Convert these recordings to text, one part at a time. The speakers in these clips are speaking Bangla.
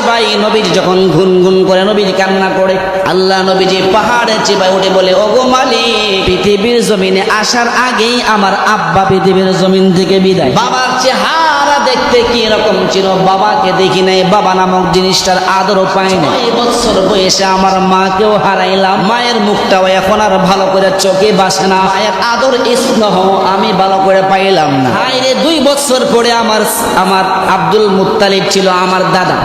চিবাই নবীজি যখন গুনগুন করে নবীজি কান্না করে, আল্লাহ নবীজি পাহাড়ে চিবাই উঠে বলে, ওগো মালিক, পৃথিবীর জমিনে আসার আগেই আমার আব্বা পৃথিবীর জমিন থেকে বিদায়। বাবার চেহারা দেখতে কি রকম ছিল, বাবাকে দেখি নাই, বাবা নামক জিনিসটার আদরও পাই না। 6 বছর বয়সে আমার মাকেও হারাইলাম, মায়ের মুখটাও এখন আর ভালো করে চোখে বাসে না, মায়ের আদর স্নেহ আমি ভালো করে পাইলাম না। হায়রে 2 বছর পরে আমার আব্দুল মুত্তালিব ছিল আমার দাদা,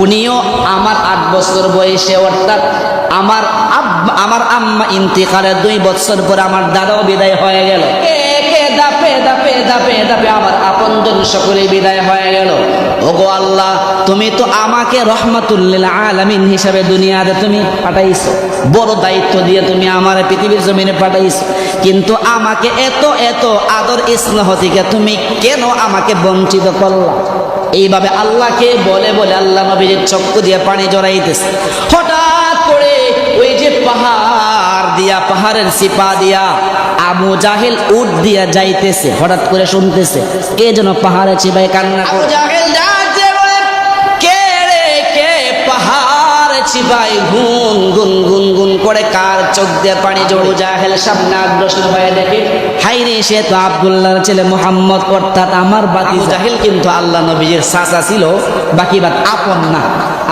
উনিও আমার 8 বছর বয়সে, অর্থাৎ আমার আম্মা ইন্তিকালের 2 বছর পরে আমার দাদাও বিদায় হয়ে গেল। ধাপে ধাপে ধাপে ধাপে আমার আপনজন সকলে বিদায় হয়ে গেল। ওগো আল্লাহ, তুমি তো আমাকে রহমাতুল্লিল আলামিন হিসাবে দুনিয়াতে তুমি পাঠাইছো, বড় দায়িত্ব দিয়ে তুমি আমার পৃথিবীর জমিনে পাঠাইছো, কিন্তু আমাকে এত এত আদর স্নেহ থেকে তুমি কেন আমাকে বঞ্চিত করলা? এইভাবে আল্লাহকে বলে বলে আল্লাহ নবীর চক্ষু দিয়ে পানি জড়াইতেছে। হঠাৎ করে ওই যে পাহাড়ের সিপা দিয়া আবু জাহেল উট দিয়া যাইতেছে, হঠাৎ করে শুনতেছে কে যেন পাহাড়ে চিবাই কান্না করে। আবু জাহেল ডাকছে বলে, কে রে কে পাহাড়ে চিবাই গুন গুন গুন গুন করে কার চোখ দিয়ে পানি জড়ো? জাহেল সামনে অগ্রসর হয়ে দেখে, হাইরে সে তো আব্দুল্লাহর ছেলে মুহাম্মদ, অর্থাৎ আমার বাতি। আবু জাহেল কিন্তু আল্লাহ নবীর চাচা ছিল, বাকি বাদ আপন না,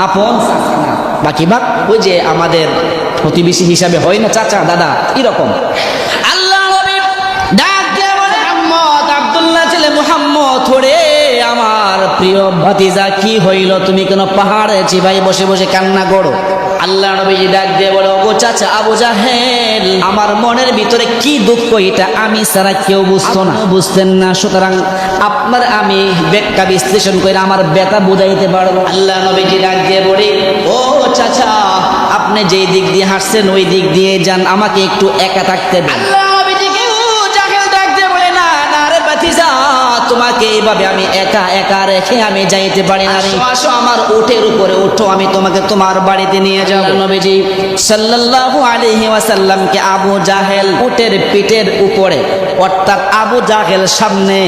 আপন চাচা না, বাকি বাদ ওই যে আমাদের প্রতিবেশী হিসাবে হয় না, চাচা দাদা এরকম। আল্লাহ নবী ডাক দিয়ে বলে, মুহাম্মদ, আব্দুল্লাহ ছেলে মুহাম্মদ, ওরে আমার প্রিয় ভাতিজা, কি হইল? তুমি কেন পাহাড়ে চিবাই বসে বসে কান্না করো? আল্লাহ নবী ডাক দিয়ে বলে, ওগো চাচা আবু জাহেল, আমার মনের ভিতরে কি দুঃখ এটা আমি ছাড়া কেউ বুঝতো না, বুঝতেন না, সুতরাং আপনার আমি ব্যাখ্যা বিশ্লেষণ করে আমার ব্যথা বুঝাইতে পারবো। আল্লাহ নবী ডাক দিয়ে বলে, ও চাচা, আপনি যেই দিক দিয়ে হাসছেন ওই দিক দিয়ে যান, আমাকে একটু একা থাকতে দেন। আল্লাহ নবীজিকে জাহেল ডাক দিয়ে বলে, না না রে ভাতিজা, তোমাকে এইভাবে আমি একা একা রেখে আমি যাইতে পারি না, আসো আমার উটের উপরে উঠো, আমি তোমাকে তোমার বাড়িতে নিয়ে যাব। নবীজি সাল্লাল্লাহু আলাইহি ওয়াসাল্লামকে আবু জাহেল উটের পিঠের উপরে, অর্থাৎ আবু জাহেল সামনে,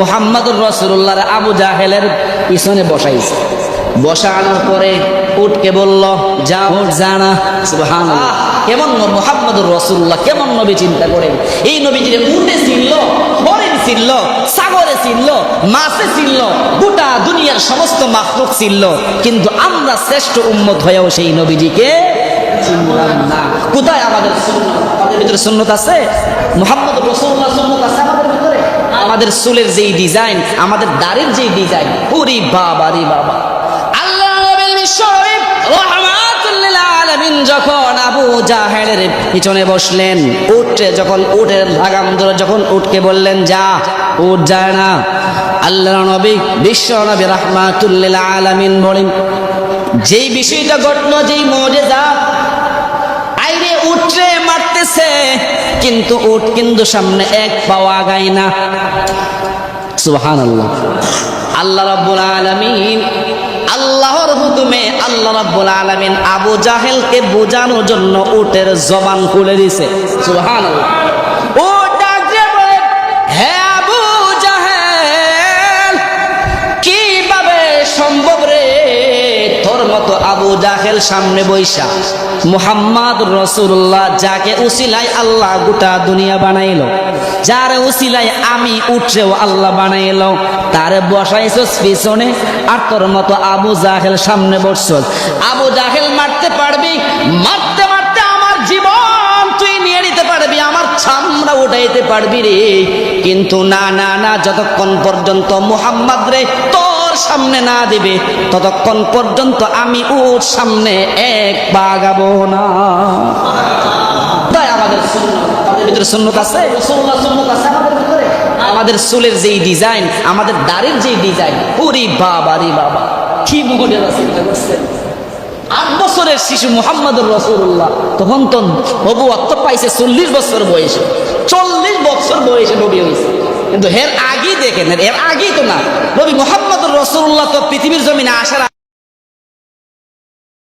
মুহাম্মদুর রাসূলুল্লাহর আবু জাহেলের পিছনে বসাইছে। বসানোর পরে উটকে বলল, যা উঠ জানা। সুবহানাল্লাহ, কেমন মুহাম্মদুর রাসূলুল্লাহ, কেমন নবী চিন্তা করেন, এই নবীজিরে উটে ছিল, হরিণ ছিল, সাগরে ছিল, মাছে ছিল, গোটা দুনিয়ার সমস্ত মাখলুক ছিল, কিন্তু আমরা শ্রেষ্ঠ উম্মত হয়েও সেই নবীজিকে চিনলাম না। কোথায় আমাদের সুন্নাত? আমাদের ভিতরে সুন্নাত আছে? মুহাম্মদুর রাসূলুল্লাহ সুন্নাত আছে আমাদের ভিতরে? আমাদের চুলের যেই ডিজাইন, আমাদের দাড়ির যেই ডিজাইন, ওরে বাবা রে বাবা। আল্লাহ নবীর বিশ্বনবী রাহমাতুল্লিল আলামিন যখন আবু জাহেলের পিছনে বসলেন, যখন উটের লাগাম ধরে যখন উটকে বললেন যা, উট যায় না। আল্লাহ নবী বিশ্বনবী রাহমাতুল্লিল আলামিন বলেন, যেই বিষয়টা ঘটলো, যেই মুজিজা, আইরে উটরে মারতেছে, কিন্তু উট কিন্তু সামনে এক পাও আগায় না। সুবহানাল্লাহ। আল্লাহ রাব্বুল আলামিন, আল্লাহর হুকুমে আল্লাহ রাব্বুল আলামিন আবু জাহেলকে বোঝানোর জন্য উটের জবান খুলে দিয়েছে। সুবহানাল্লাহ। ও ডাক দিয়ে বলে, হে আবু জাহেল, কিভাবে সম্ভব রে তোর মতো আবু জাহেল সামনে বৈশা মুহাম্মদ রাসূলুল্লাহ, যাকে উসিলায় আল্লাহ গোটা দুনিয়া বানাইলো, যার উসিলায় আমি উঠছেও আল্লাহ বানাইলো, তারে বসাইছস পিছনে, আর তোর মতো আবু জাহেল সামনে বসছস। আবু জাহেল মারতে পারবি, মারতে মারতে আমার জীবন তুই নিয়ে নিতে পারবি, আমার চামড়া উঠাইতে পারবি রে, কিন্তু না না না, যতক্ষণ পর্যন্ত মুহাম্মদ রে তোর সামনে না দিবে ততক্ষণ পর্যন্ত আমি ওর সামনে এক পা গাবো না। তাই আমাদের ভিতরে সুন্নাত আছে, রাসূলুল্লাহ সুন্নাত আছে আমাদের ভিতরে। আমাদের চুলের যেই ডিজাইন, আমাদের দাড়ির যেই ডিজাইন, ওরে বাবা রে বাবা, কি মুজিজা চিন্তা করছেন। 8 বছরের শিশু মুহাম্মদুর রাসূলুল্লাহ তখন তো নবুয়ত পাইছে 40 বছর বয়সে, 40 বছর বয়সে নবী হয়েছে, কিন্তু এর আগেই দেখেন, এর আগেই তো না, নবী মুহাম্মদুর রাসূলুল্লাহ তো পৃথিবীর জমিনে আসার